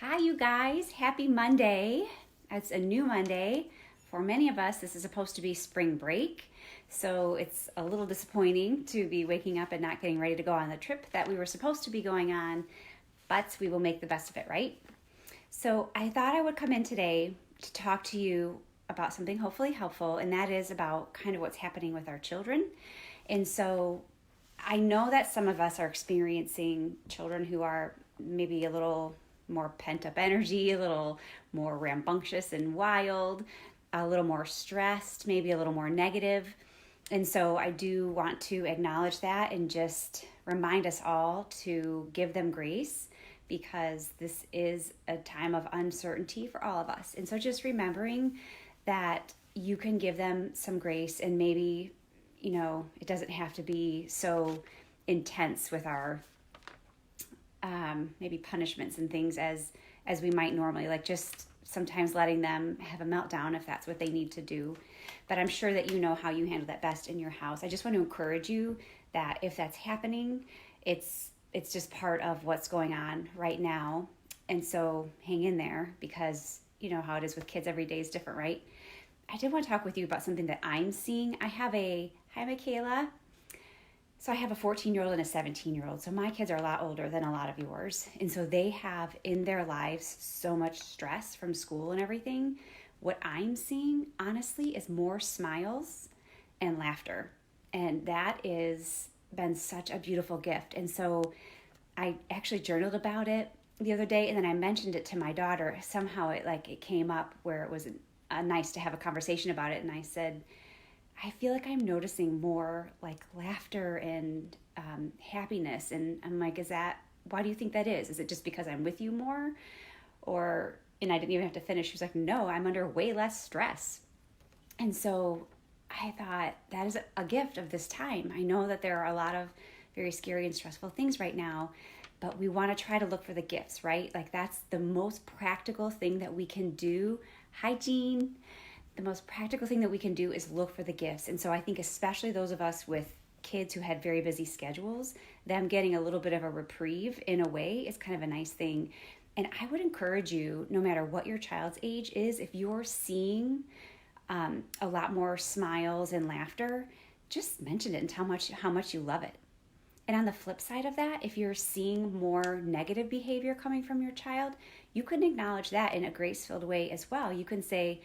Hi, you guys. Happy Monday. It's a new Monday. For many of us, this is supposed to be spring break. So it's a little disappointing to be waking up and not getting ready to go on the trip that we were supposed to be going on, but we will make the best of it, right? So I thought I would come in today to talk to you about something hopefully helpful, and that is about kind of what's happening with our children. And so I know that some of us are experiencing children who are maybe a little more pent up energy, a little more rambunctious and wild, a little more stressed, maybe a little more negative. And so I do want to acknowledge that and just remind us all to give them grace because this is a time of uncertainty for all of us. And so just remembering that you can give them some grace and maybe, it doesn't have to be so intense with our maybe punishments and things as we might normally, like just sometimes letting them have a meltdown if that's what they need to do. But I'm sure that you know how you handle that best in your house. I just want to encourage you that if that's happening, it's just part of what's going on right now. And so hang in there because you know how it is with kids. Every day is different, right? I did want to talk with you about something that I'm seeing. Hi, Michaela. So I have a 14-year-old and a 17-year-old. So my kids are a lot older than a lot of yours. And so they have in their lives so much stress from school and everything. What I'm seeing, honestly, is more smiles and laughter. And that is been such a beautiful gift. And so I actually journaled about it the other day, and then I mentioned it to my daughter. Somehow it came up where it was nice to have a conversation about it. And I said, I feel like I'm noticing more like laughter and happiness. And I'm like, why do you think that is? Is it just because I'm with you more? And I didn't even have to finish. She was like, no, I'm under way less stress. And so I thought that is a gift of this time. I know that there are a lot of very scary and stressful things right now, but we want to try to look for the gifts, right? Like that's the most practical thing that we can do. Hi, Jean. The most practical thing that we can do is look for the gifts. And so I think especially those of us with kids who had very busy schedules, them getting a little bit of a reprieve in a way is kind of a nice thing. And I would encourage you, no matter what your child's age is, if you're seeing a lot more smiles and laughter, just mention it and tell how much you love it. And on the flip side of that, if you're seeing more negative behavior coming from your child, you can acknowledge that in a grace-filled way as well. You can say,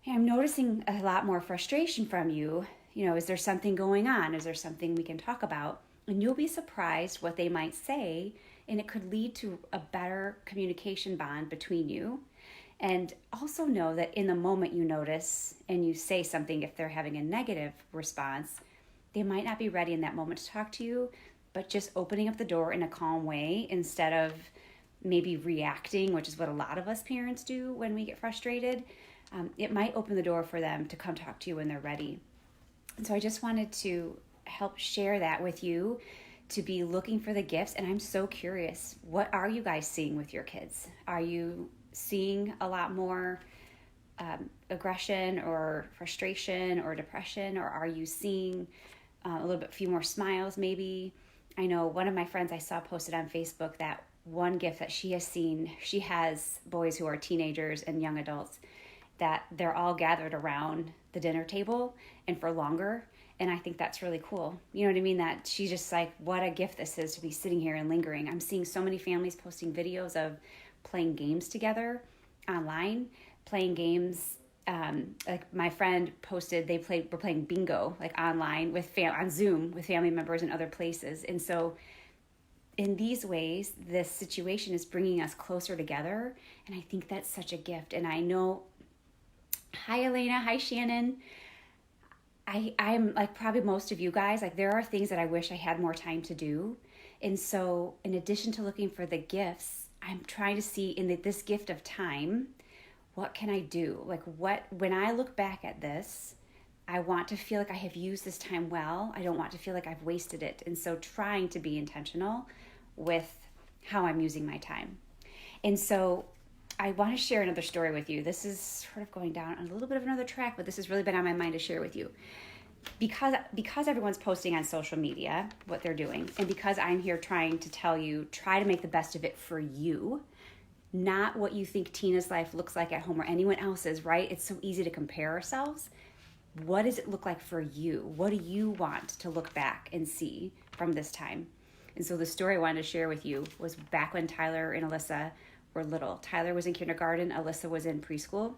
hey, I'm noticing a lot more frustration from you. Is there something going on? Is there something we can talk about? And you'll be surprised what they might say, and it could lead to a better communication bond between you. And also know that in the moment you notice and you say something, if they're having a negative response, they might not be ready in that moment to talk to you, but just opening up the door in a calm way instead of maybe reacting, which is what a lot of us parents do when we get frustrated. It might open the door for them to come talk to you when they're ready. And so I just wanted to help share that with you, to be looking for the gifts. And I'm so curious, what are you guys seeing with your kids? Are you seeing a lot more aggression or frustration or depression, or are you seeing a little bit few more smiles maybe? I know one of my friends I saw posted on Facebook that one gift that she has seen, she has boys who are teenagers and young adults, that they're all gathered around the dinner table and for longer. And I think that's really cool. You know what I mean? That she's just like, what a gift this is to be sitting here and lingering. I'm seeing so many families posting videos of playing games together online, playing games. Like my friend posted, were playing bingo like online on Zoom with family members in other places. And so in these ways, this situation is bringing us closer together. And I think that's such a gift. And I know, hi, Elena. Hi, Shannon. I'm like probably most of you guys, like there are things that I wish I had more time to do. And so in addition to looking for the gifts, I'm trying to see in this gift of time, what can I do? Like when I look back at this, I want to feel like I have used this time well. I don't want to feel like I've wasted it. And so trying to be intentional with how I'm using my time. And so I want to share another story with you. This is sort of going down a little bit of another track, but this has really been on my mind to share with you. Because everyone's posting on social media what they're doing, and because I'm here trying to tell you, try to make the best of it for you, not what you think Tina's life looks like at home or anyone else's, right? It's so easy to compare ourselves. What does it look like for you? What do you want to look back and see from this time? And so the story I wanted to share with you was back when Tyler and Alyssa were little. Tyler was in kindergarten, Alyssa was in preschool.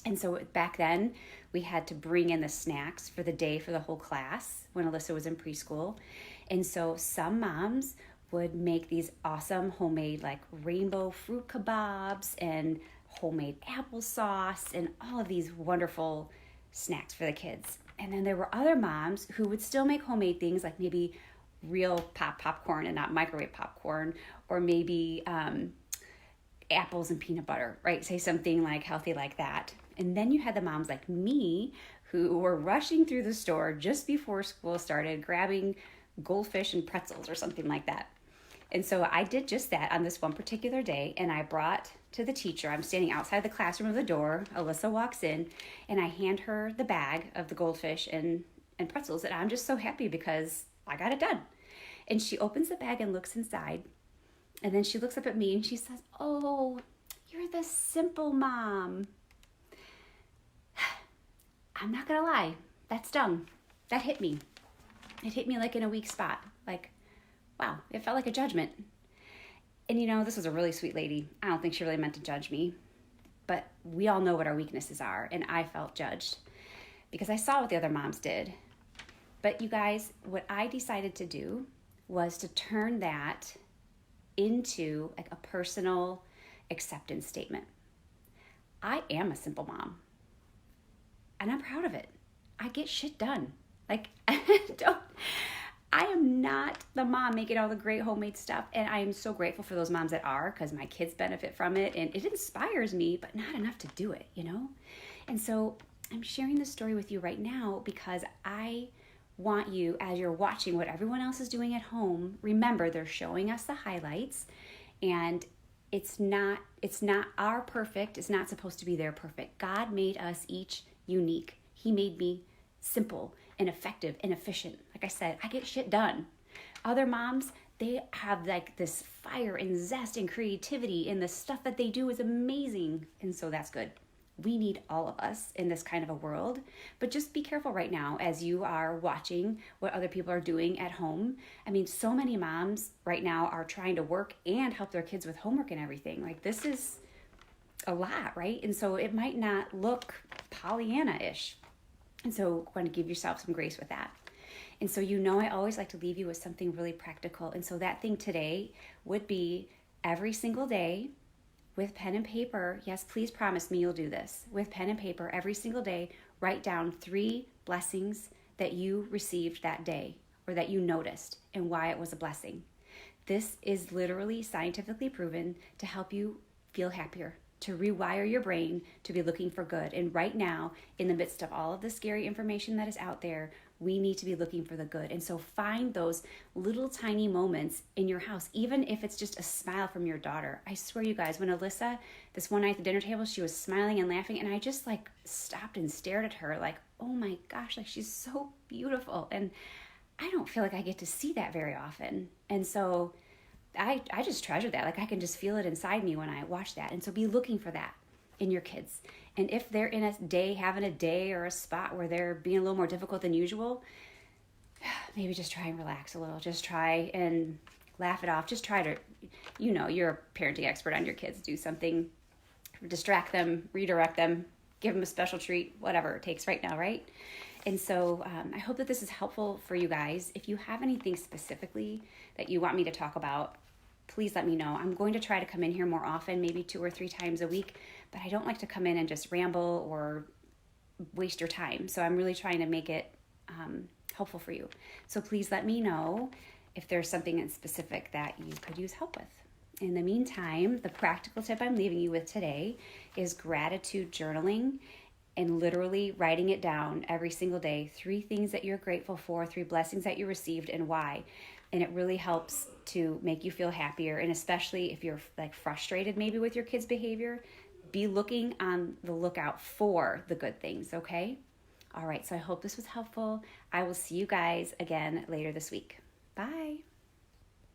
And so back then, we had to bring in the snacks for the day for the whole class when Alyssa was in preschool. And so some moms would make these awesome homemade like rainbow fruit kebabs and homemade applesauce and all of these wonderful snacks for the kids. And then there were other moms who would still make homemade things like maybe real popcorn and not microwave popcorn, or maybe apples and peanut butter, right? Say something like healthy like that. And then you had the moms like me who were rushing through the store just before school started, grabbing goldfish and pretzels or something like that. And so I did just that on this one particular day, and I brought to the teacher, I'm standing outside the classroom of the door, Alyssa walks in, and I hand her the bag of the goldfish and pretzels, and I'm just so happy because I got it done. And she opens the bag and looks inside, and then she looks up at me and she says, "Oh, you're the simple mom." I'm not gonna lie, that stung. That hit me. It hit me like in a weak spot. Like, wow, it felt like a judgment. And you know, this was a really sweet lady. I don't think she really meant to judge me. But we all know what our weaknesses are, and I felt judged because I saw what the other moms did. But you guys, what I decided to do was to turn that into like a personal acceptance statement. I am a simple mom, and I'm proud of it. I get shit done. Like, I am not the mom making all the great homemade stuff, and I am so grateful for those moms that are, because my kids benefit from it, and it inspires me, but not enough to do it, you know? And so I'm sharing this story with you right now because I want you, as you're watching what everyone else is doing at home, remember they're showing us the highlights, and it's not our perfect. It's not supposed to be their perfect. God made us each unique. He made me simple and effective and efficient. Like I said, I get shit done. Other moms, they have like this fire and zest and creativity, and the stuff that they do is amazing. And so that's good. We need all of us in this kind of a world. But just be careful right now as you are watching what other people are doing at home. I mean, so many moms right now are trying to work and help their kids with homework and everything. Like, this is a lot, right? And so it might not look Pollyanna-ish. And so want to give yourself some grace with that. And so, you know, I always like to leave you with something really practical. And so that thing today would be every single day with pen and paper. Yes, please promise me you'll do this. With pen and paper every single day, write down 3 blessings that you received that day or that you noticed and why it was a blessing. This is literally scientifically proven to help you feel happier, to rewire your brain to be looking for good. And right now, in the midst of all of the scary information that is out there, we need to be looking for the good. And so find those little tiny moments in your house, even if it's just a smile from your daughter. I swear, you guys, when Alyssa, this one night at the dinner table, she was smiling and laughing, and I just like stopped and stared at her like, oh my gosh, like she's so beautiful. And I don't feel like I get to see that very often. And so I just treasure that. Like, I can just feel it inside me when I watch that. And so be looking for that in your kids. And if they're in a day, having a day or a spot where they're being a little more difficult than usual, maybe just try and relax a little. Just try and laugh it off. Just try to, you know, you're a parenting expert on your kids. Do something, distract them, redirect them, give them a special treat, whatever it takes right now, right? And so I hope that this is helpful for you guys. If you have anything specifically that you want me to talk about, please let me know. I'm going to try to come in here more often, maybe 2 or 3 times a week, but I don't like to come in and just ramble or waste your time. So I'm really trying to make it helpful for you. So please let me know if there's something in specific that you could use help with. In the meantime, the practical tip I'm leaving you with today is gratitude journaling, and literally writing it down every single day. 3 things that you're grateful for, 3 blessings that you received, and why. And it really helps to make you feel happier. And especially if you're like frustrated maybe with your kids' behavior, be looking on the lookout for the good things, okay? All right, so I hope this was helpful. I will see you guys again later this week. Bye.